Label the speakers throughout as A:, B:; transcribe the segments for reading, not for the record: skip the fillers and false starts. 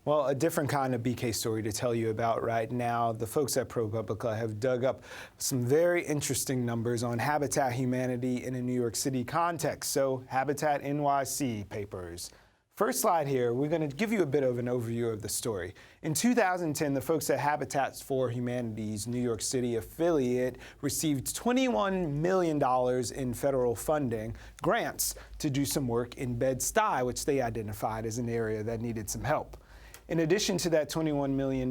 A: Well, a different kind of BK story to tell you about right now. The folks at ProPublica have dug up some very interesting numbers on Habitat Humanity in a New York City context. So, Habitat NYC papers. First slide here, we're going to give you a bit of an overview of the story. In 2010, the folks at Habitat for Humanity's New York City affiliate received $21 million in federal funding, grants, to do some work in Bed-Stuy, which they identified as an area that needed some help. In addition to that $21 million,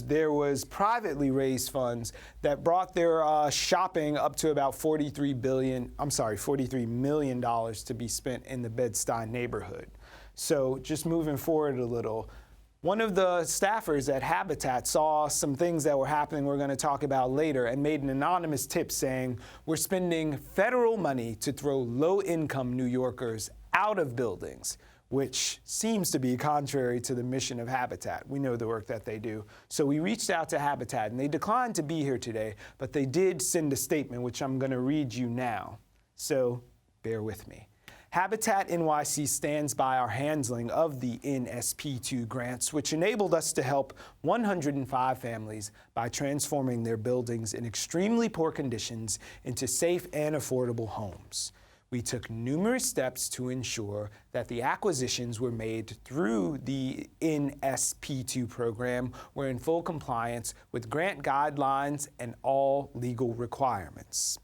A: there was privately raised funds that brought their shopping up to about $43 million to be spent in the Bed-Stuy neighborhood. So just moving forward a little, one of the staffers at Habitat saw some things that were happening we're going to talk about later and made an anonymous tip saying, we're spending federal money to throw low-income New Yorkers out of buildings, which seems to be contrary to the mission of Habitat. We know the work that they do. So we reached out to Habitat, and they declined to be here today, but they did send a statement, which I'm going to read you now. So bear with me. Habitat NYC stands by our handling of the NSP2 grants, which enabled us to help 105 families by transforming their buildings in extremely poor conditions into safe and affordable homes. We took numerous steps to ensure that the acquisitions were made through the NSP2 program were in full compliance with grant guidelines and all legal requirements.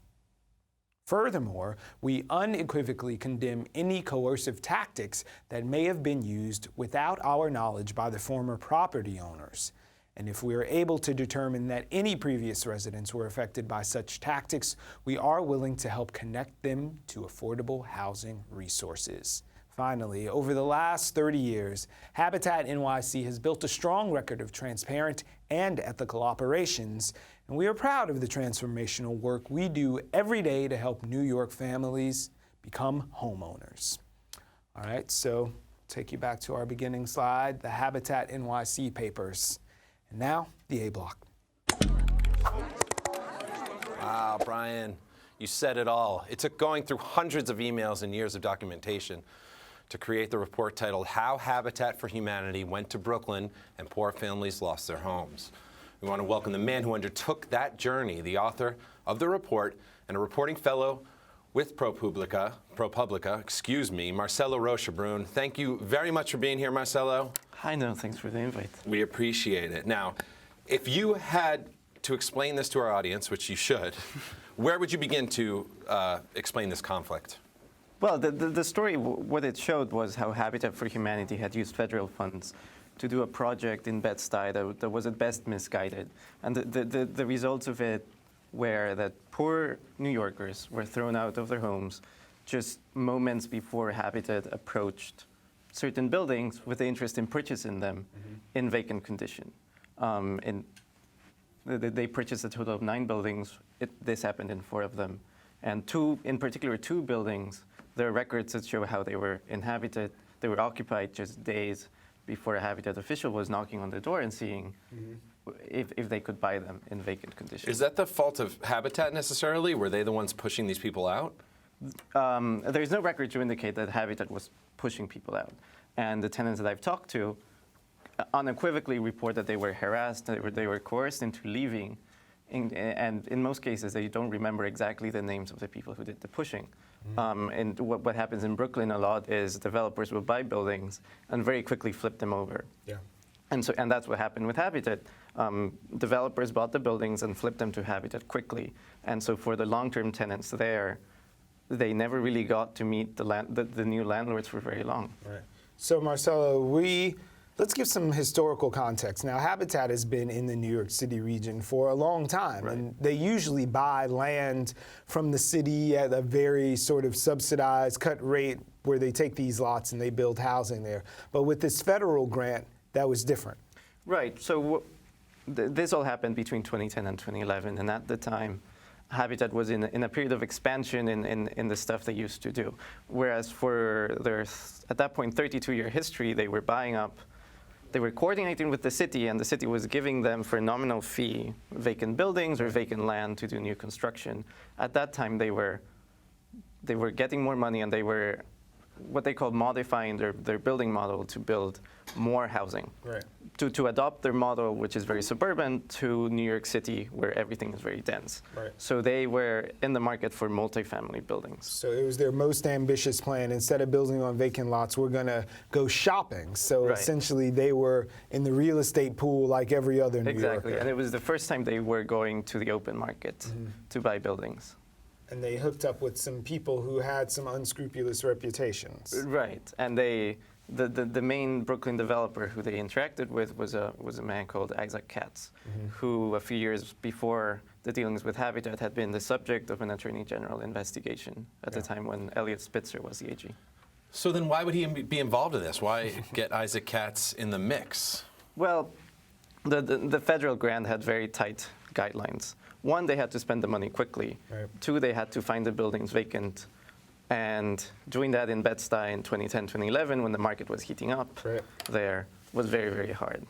A: Furthermore, we unequivocally condemn any coercive tactics that may have been used without our knowledge by the former property owners. And if we are able to determine that any previous residents were affected by such tactics, we are willing to help connect them to affordable housing resources. Finally, over the last 30 years, Habitat NYC has built a strong record of transparent and ethical operations, and we are proud of the transformational work we do every day to help New York families become homeowners. All right, so take you back to our beginning slide, the Habitat NYC papers. And now, the A block.
B: Wow, Brian, you said it all. It took going through hundreds of emails and years of documentation to create the report titled How Habitat for Humanity Went to Brooklyn and Poor Families Lost Their Homes. We want to welcome the man who undertook that journey, the author of the report and a reporting fellow with ProPublica, Marcelo Rochebrune. Thank you very much for being here, Marcelo.
C: Hi, no, thanks for the invite.
B: We appreciate it. Now, if you had to explain this to our audience, which you should, where would you begin to explain this conflict?
C: Well, the story, what it showed was how Habitat for Humanity had used federal funds to do a project in Bed-Stuy that was at best misguided. And the results of it were that poor New Yorkers were thrown out of their homes just moments before Habitat approached certain buildings with the interest in purchasing them in vacant condition. They purchased a total of 9 buildings. This happened in 4 of them. And in particular, 2 buildings, there are records that show how they were inhabited. They were occupied just days before a Habitat official was knocking on the door and seeing if they could buy them in vacant condition.
B: Is that the fault of Habitat necessarily? Were they the ones pushing these people out?
C: There's no record to indicate that Habitat was pushing people out. And the tenants that I've talked to unequivocally report that they were harassed, they were coerced into leaving. And in most cases, they don't remember exactly the names of the people who did the pushing. And what happens in Brooklyn a lot is developers will buy buildings and very quickly flip them over.
A: Yeah.
C: And that's what happened with Habitat. Developers bought the buildings and flipped them to Habitat quickly. And so for the long-term tenants there, they never really got to meet the new landlords for very long.
A: Right. So Marcelo, let's give some historical context. Now, Habitat has been in the New York City region for a long time, right. And they usually buy land from the city at a very sort of subsidized cut rate where they take these lots and they build housing there. But with this federal grant, that was different.
C: Right. So this all happened between 2010 and 2011, and at the time, Habitat was in a period of expansion in the stuff they used to do. Whereas for their, at that point, 32-year history, they were buying up. They were coordinating with the city, and the city was giving them for a nominal fee vacant buildings or vacant land to do new construction. At that time, they were getting more money, and they were what they call modifying their building model to build more housing.
A: Right.
C: To adopt their model, which is very suburban, to New York City, where everything is very dense.
A: Right.
C: So they were in the market for multifamily buildings.
A: So it was their most ambitious plan. Instead of building on vacant lots, we're going to go shopping. So
C: Right.
A: essentially, they were in the real estate pool like every other New
C: Exactly,
A: Yorker.
C: and it was the first time they were going to the open market to buy buildings.
A: And they hooked up with some people who had some unscrupulous reputations.
C: Right, and the main Brooklyn developer who they interacted with was a man called Isaac Katz, who a few years before the dealings with Habitat had been the subject of an Attorney General investigation at the time when Elliot Spitzer was the AG.
B: So then why would he be involved in this? Why get Isaac Katz in the mix?
C: Well, the federal grant had very tight guidelines. One, they had to spend the money quickly.
A: Right.
C: Two, they had to find the buildings vacant. And doing that in Bed-Stuy in 2010, 2011, when the market was heating up
A: Right.
C: there, was very, very hard.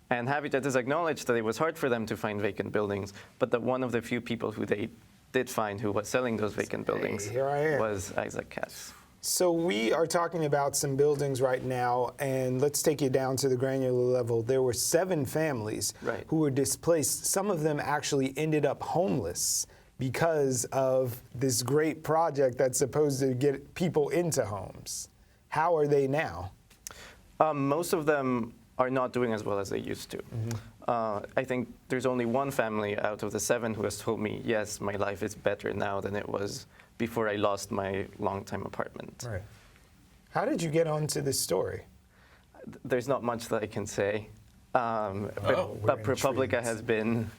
C: And Habitat has acknowledged that it was hard for them to find vacant buildings, but that one of the few people who they did find who was selling those vacant buildings
A: here I am.
C: was Isaac Katz.
A: So we are talking about some buildings right now, and let's take you down to the granular level. There were 7 families
C: Right.
A: who were displaced. Some of them actually ended up homeless because of this great project that's supposed to get people into homes. How are they now?
C: Most of them are not doing as well as they used to. I think there's only one family out of the 7 who has told me, yes, my life is better now than it was before I lost my longtime apartment.
A: Right. How did you get onto this story?
C: There's not much that I can say. But
A: we're
C: ProPublica
A: intrigued.
C: has been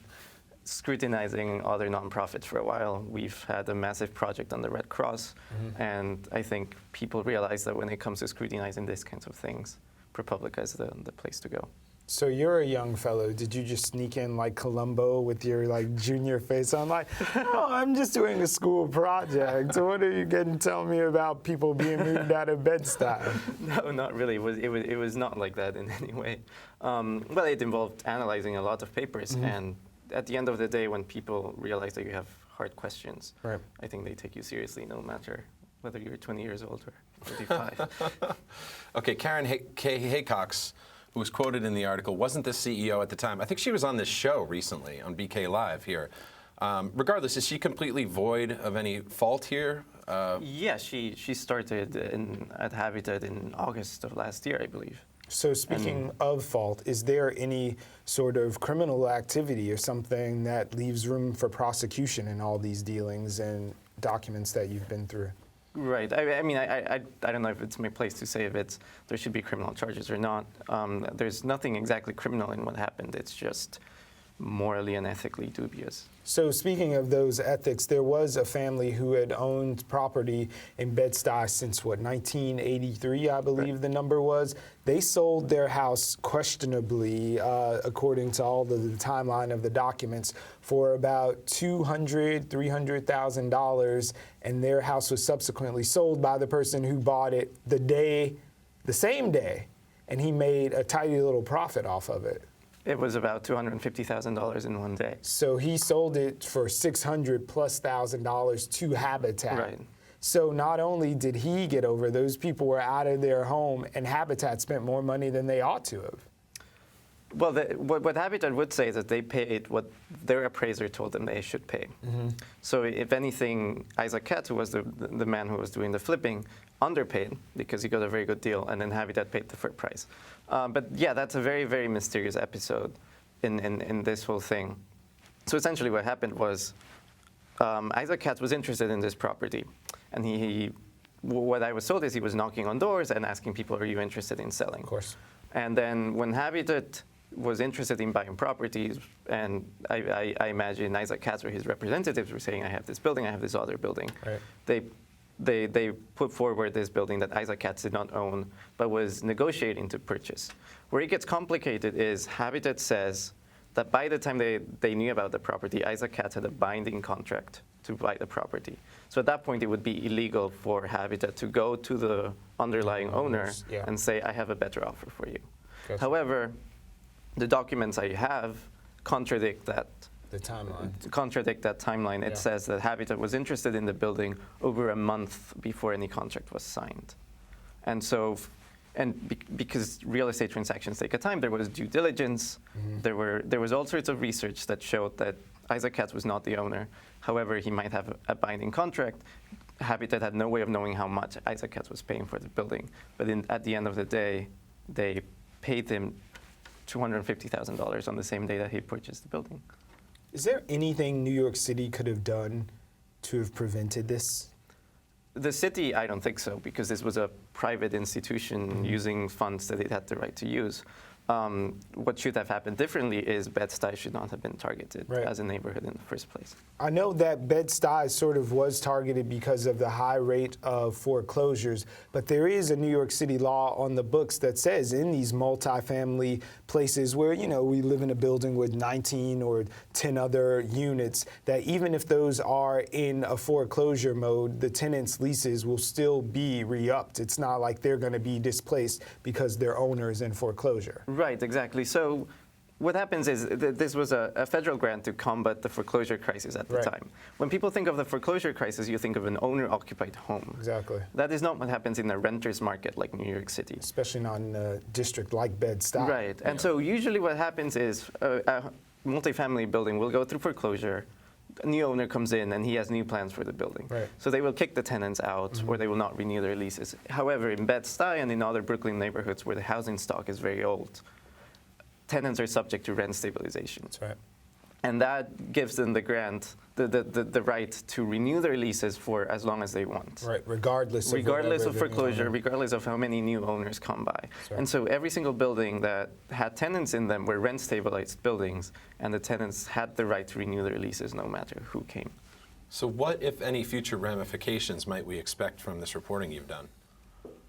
C: scrutinizing other nonprofits for a while. We've had a massive project on the Red Cross, and I think people realize that when it comes to scrutinizing these kinds of things, ProPublica is the place to go.
A: So you're a young fellow. Did you just sneak in like Columbo with your like junior face on, like, oh, I'm just doing a school project. So what are you going to tell me about people being moved out of Bed-Stuy?
C: No, not really. It was not like that in any way. Well, it involved analyzing a lot of papers, and at the end of the day, when people realize that you have hard questions,
A: Right.
C: I think they take you seriously, no matter whether you're 20 years old or 35.
B: Okay, Karen Haycox, who was quoted in the article, wasn't the CEO at the time. I think she was on this show recently on BK Live here. Regardless, is she completely void of any fault here?
C: Yeah, she started at Habitat in August of last year, I believe.
A: So speaking of fault, is there any sort of criminal activity or something that leaves room for prosecution in all these dealings and documents that you've been through?
C: Right. I mean, I don't know if it's my place to say if there should be criminal charges or not. There's nothing exactly criminal in what happened. It's just morally and ethically dubious.
A: So speaking of those ethics, there was a family who had owned property in Bed-Stuy since, 1983, I believe the number was. They sold their house questionably, according to all the timeline of the documents, for about $200,000, $300,000, and their house was subsequently sold by the person who bought it the same day, and he made a tidy little profit off of it.
C: It was about $250,000 in one day.
A: So he sold it for $600,000+ to Habitat.
C: Right.
A: So not only did he get over, those people were out of their home, and Habitat spent more money than they ought to have.
C: Well, what Habitat would say is that they paid what their appraiser told them they should pay. So if anything, Isaac Katz, who was the man who was doing the flipping, underpaid because he got a very good deal, and then Habitat paid the fair price. But yeah, that's a very, very mysterious episode in this whole thing. So essentially what happened was Isaac Katz was interested in this property, and what I was told is he was knocking on doors and asking people, are you interested in selling?
A: Of course.
C: And then when Habitat was interested in buying properties, and I imagine Isaac Katz or his representatives were saying, I have this building, I have this other building.
A: Right.
C: They put forward this building that Isaac Katz did not own, but was negotiating to purchase. Where it gets complicated is Habitat says that by the time they knew about the property, Isaac Katz had a binding contract to buy the property. So at that point, it would be illegal for Habitat to go to the underlying owner and say, I have a better offer for you.
A: Gotcha.
C: However, the documents I have contradict that.
A: The timeline.
C: Contradict that timeline. It says that Habitat was interested in the building over a month before any contract was signed. And so, because real estate transactions take a time, there was due diligence. There was all sorts of research that showed that Isaac Katz was not the owner. However, he might have a binding contract. Habitat had no way of knowing how much Isaac Katz was paying for the building. But at the end of the day, they paid him $250,000 on the same day that he purchased the building.
A: Is there anything New York City could have done to have prevented this?
C: The city, I don't think so, because this was a private institution using funds that it had the right to use. What should have happened differently is Bed-Stuy should not have been targeted as a neighborhood in the first place.
A: I know that Bed-Stuy sort of was targeted because of the high rate of foreclosures, but there is a New York City law on the books that says in these multifamily places where, you know, we live in a building with 19 or 10 other units, that even if those are in a foreclosure mode, the tenants' leases will still be re-upped. It's not like they're going to be displaced because their owner is in foreclosure.
C: Right, exactly. So what happens is this was a federal grant to combat the foreclosure crisis at the time. When people think of the foreclosure crisis, you think of an owner-occupied home.
A: Exactly.
C: That is not what happens in a renter's market like New York City.
A: Especially not in a district like Bed-Stuy.
C: Right. And so usually what happens is a multifamily building will go through foreclosure. A new owner comes in and he has new plans for the building.
A: Right.
C: So they will kick the tenants out or they will not renew their leases. However, in Bed-Stuy and in other Brooklyn neighborhoods where the housing stock is very old, tenants are subject to rent stabilization.
A: That's right.
C: And that gives them the grant, the right to renew their leases for as long as they want.
A: Right, regardless
C: of foreclosure, regardless of how many new owners come by.
A: Right.
C: And so every single building that had tenants in them were rent-stabilized buildings, and the tenants had the right to renew their leases no matter who came.
B: So what, if any, future ramifications might we expect from this reporting you've done?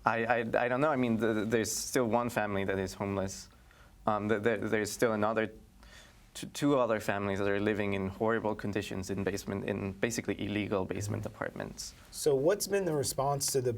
C: I don't know. I mean, there's still one family that is homeless. There's still two other families that are living in horrible conditions in basically illegal basement apartments.
A: So what's been the response to the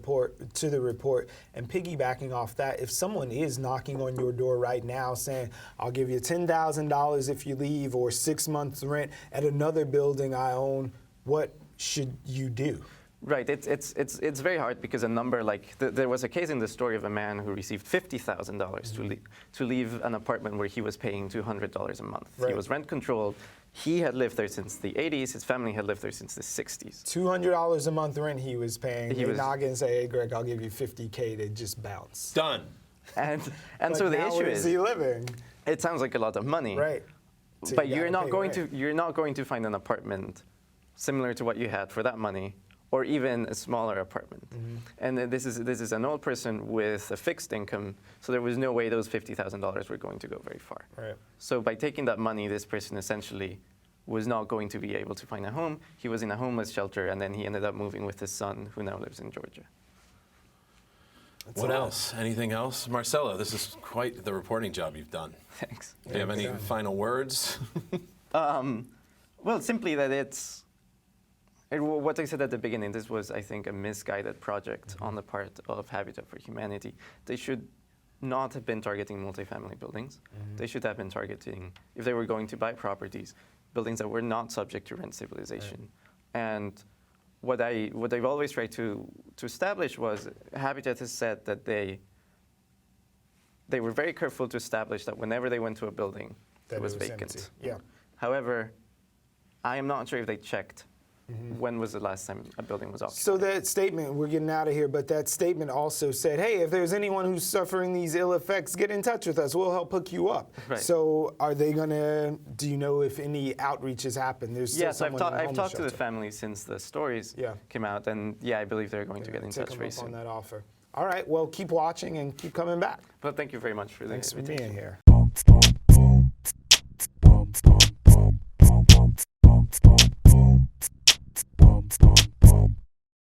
A: report? And piggybacking off that, if someone is knocking on your door right now saying, I'll give you $10,000 if you leave, or 6 months rent at another building I own, what should you do?
C: Right, it's very hard because a number like, there was a case in the story of a man who received $50,000 to leave an apartment where he was paying $200 a month.
A: Right.
C: He was rent controlled. He had lived there since the 80s. His family had lived there since the 60s.
A: $200 a month rent he was paying. They knock and say, hey, Greg, I'll give you $50K to just bounce.
B: Done.
C: And so the issue
A: where is he living?
C: It sounds like a lot of money.
A: Right.
C: But you're not going to find an apartment similar to what you had for that money, or even a smaller apartment. And this is an old person with a fixed income, so there was no way those $50,000 were going to go very far.
A: Right.
C: So by taking that money, this person essentially was not going to be able to find a home. He was in a homeless shelter, and then he ended up moving with his son, who now lives in Georgia.
B: What else? Anything else? Marcelo, this is quite the reporting job you've done.
C: Thanks.
B: Do you have any final words?
C: Well, simply that what I said at the beginning, this was, I think, a misguided project on the part of Habitat for Humanity. They should not have been targeting multifamily buildings. They should have been targeting, if they were going to buy properties, buildings that were not subject to rent stabilization. Right. And what I've always tried to establish was, Habitat has said that they were very careful to establish that whenever they went to a building, it was vacant.
A: Empty. Yeah.
C: However, I am not sure if they checked when was the last time a building was occupied.
A: So that statement, we're getting out of here, but that statement also said, hey, if there's anyone who's suffering these ill effects, get in touch with us. We'll help hook you up. Right. So are they going to, do you know if any outreach has happened? There's still
C: I've talked to the family since the stories came out, and I believe they're going to get in touch very soon.
A: On that offer. All right, well, keep watching and keep coming back.
C: But thank you very much for the invitation.
A: Thanks for being here.